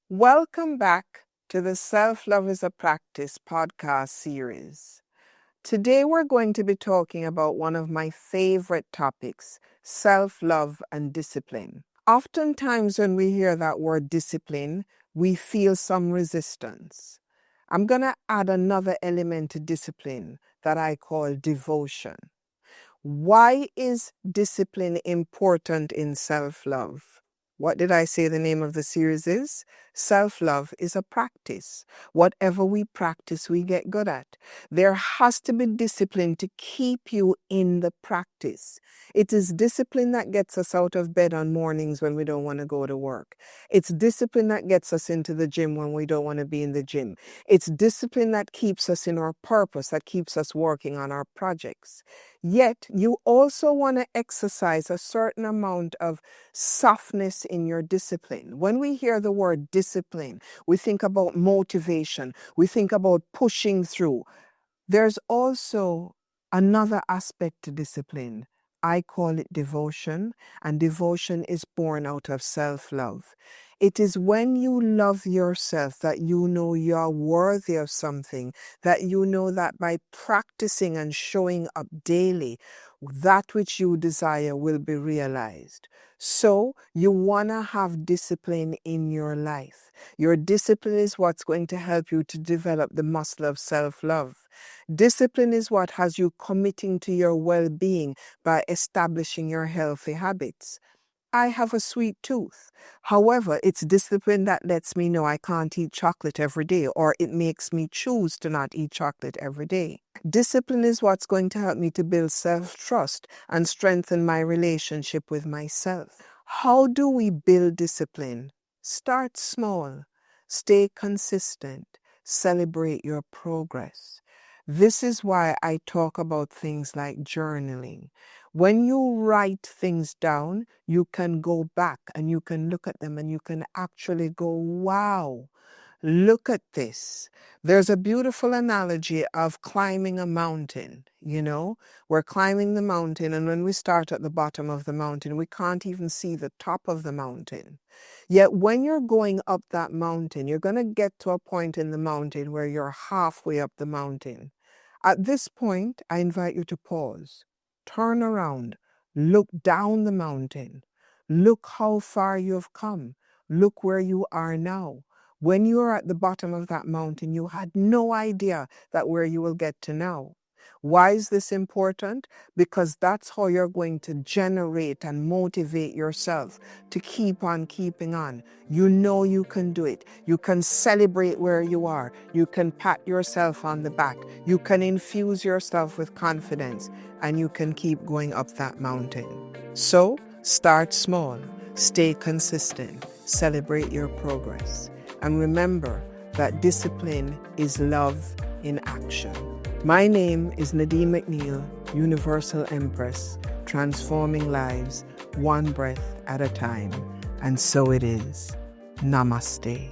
Welcome back to the Self-Love is a Practice podcast series. Today we're going to be talking about one of my favorite topics, self-love and discipline. Oftentimes when we hear that word discipline, we feel some resistance. I'm going to add another element to discipline that I call devotion. Why is discipline important in self-love? What did I say the name of the series is? Self-love is a practice. Whatever we practice, we get good at. There has to be discipline to keep you in the practice. It is discipline that gets us out of bed on mornings when we don't want to go to work. It's discipline that gets us into the gym when we don't want to be in the gym. It's discipline that keeps us in our purpose, that keeps us working on our projects. Yet, you also want to exercise a certain amount of softness in your discipline. When we hear the word discipline, we think about motivation, we think about pushing through. There's also another aspect to discipline. I call it devotion, and devotion is born out of self-love. It is when you love yourself that you know you're worthy of something, that you know that by practicing and showing up daily, that which you desire will be realized. So you want to have discipline in your life. Your discipline is what's going to help you to develop the muscle of self-love. Discipline is what has you committing to your well-being by establishing your healthy habits. I have a sweet tooth. However, it's discipline that lets me know I can't eat chocolate every day, or it makes me choose to not eat chocolate every day. Discipline is what's going to help me to build self-trust and strengthen my relationship with myself. How do we build discipline? Start small. Stay consistent. Celebrate your progress. This is why I talk about things like journaling. When you write things down, you can go back and you can look at them and you can actually go, wow, look at this. There's a beautiful analogy of climbing a mountain. We're climbing the mountain, and when we start at the bottom of the mountain, we can't even see the top of the mountain. Yet when you're going up that mountain, you're going to get to a point in the mountain where you're halfway up the mountain. At this point, I invite you to pause, turn around, look down the mountain, look how far you've come, look where you are now. When you are at the bottom of that mountain, you had no idea that where you will get to now. Why is this important? Because that's how you're going to generate and motivate yourself to keep on keeping on. You know you can do it. You can celebrate where you are. You can pat yourself on the back. You can infuse yourself with confidence, and you can keep going up that mountain. So, start small. Stay consistent. Celebrate your progress. And remember that discipline is love in action. My name is Nadine McNeil, Universal Empress, transforming lives one breath at a time. And so it is. Namaste.